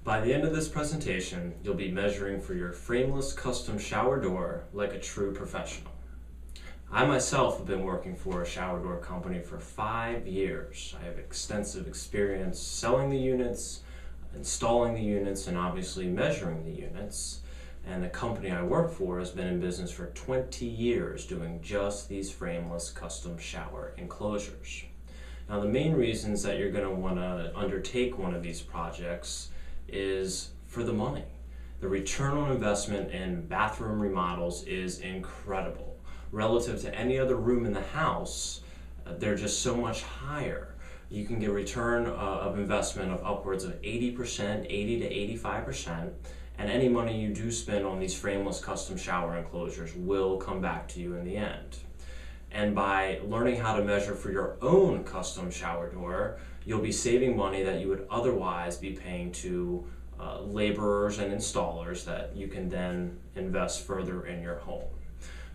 By the end of this presentation, you'll be measuring for your frameless custom shower door like a true professional. I myself have been working for a shower door company for 5 years. I have extensive experience selling the units, installing the units, and obviously measuring the units. And the company I work for has been in business for 20 years doing just these frameless custom shower enclosures. Now, the main reasons that you're going to want to undertake one of these projects is for the money. The return on investment in bathroom remodels is incredible. Relative to any other room in the house, they're just so much higher. You can get a return of investment of upwards of 80%, 80 to 85%, and any money you do spend on these frameless custom shower enclosures will come back to you in the end. And by learning how to measure for your own custom shower door, you'll be saving money that you would otherwise be paying to laborers and installers that you can then invest further in your home.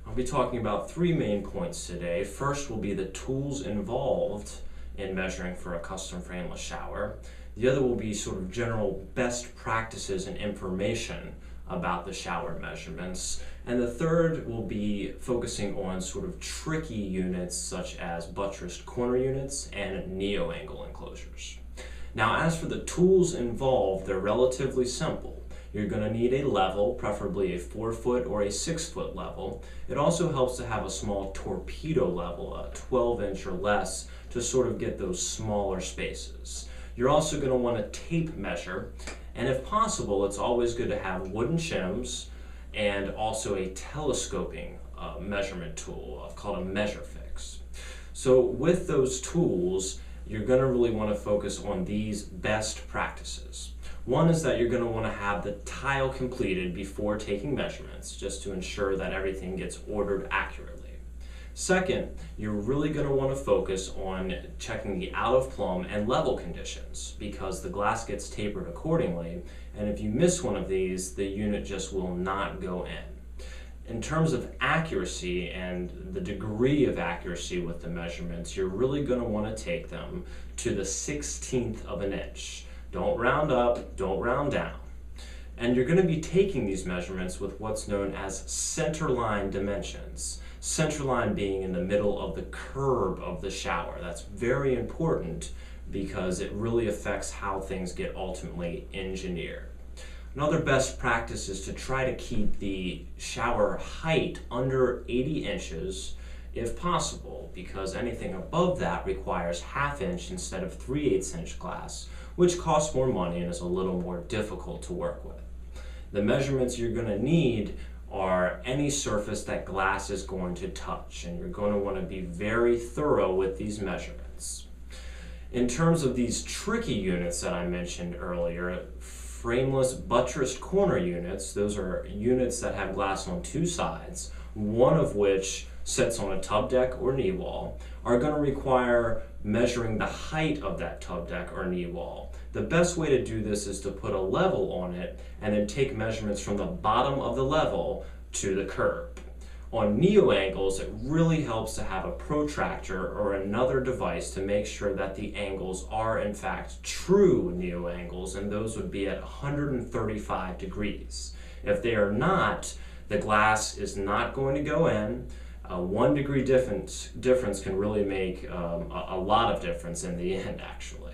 I'll be talking about 3 main points today. First will be the tools involved in measuring for a custom frameless shower. The other will be sort of general best practices and information about the shower measurements. And the third will be focusing on sort of tricky units such as buttressed corner units and neo-angle enclosures. Now, as for the tools involved, they're relatively simple. You're going to need a level, preferably a 4-foot or a 6-foot level. It also helps to have a small torpedo level, a 12-inch or less, to sort of get those smaller spaces. You're also going to want a tape measure, and if possible, it's always good to have wooden shims and also a telescoping measurement tool called a MeasureFix. So with those tools, you're going to really want to focus on these best practices. One is that you're going to want to have the tile completed before taking measurements, just to ensure that everything gets ordered accurately. Second, you're really going to want to focus on checking the out of plumb and level conditions, because the glass gets tapered accordingly, and if you miss one of these, the unit just will not go in. In terms of accuracy and the degree of accuracy with the measurements, you're really going to want to take them to the 1/16 of an inch. Don't round up, don't round down. And you're going to be taking these measurements with what's known as centerline dimensions. Centerline being in the middle of the curb of the shower. That's very important because it really affects how things get ultimately engineered. Another best practice is to try to keep the shower height under 80 inches if possible, because anything above that requires 1/2 inch instead of 3/8 inch glass, which costs more money and is a little more difficult to work with. The measurements you're going to need are any surface that glass is going to touch, and you're going to want to be very thorough with these measurements. In terms of these tricky units that I mentioned earlier, frameless buttressed corner units, those are units that have glass on 2 sides, one of which sits on a tub deck or knee wall, are going to require measuring the height of that tub deck or knee wall. The best way to do this is to put a level on it and then take measurements from the bottom of the level to the curb. On neo-angles, it really helps to have a protractor or another device to make sure that the angles are in fact true neo-angles, and those would be at 135 degrees. If they are not, the glass is not going to go in. A 1 degree difference can really make a lot of difference in the end, actually.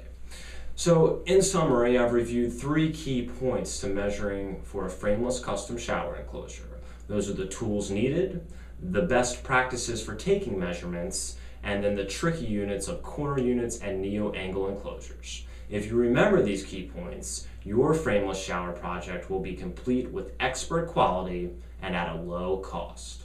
So in summary, I've reviewed 3 key points to measuring for a frameless custom shower enclosure. Those are the tools needed, the best practices for taking measurements, and then the tricky units of corner units and neo-angle enclosures. If you remember these key points, your frameless shower project will be complete with expert quality and at a low cost.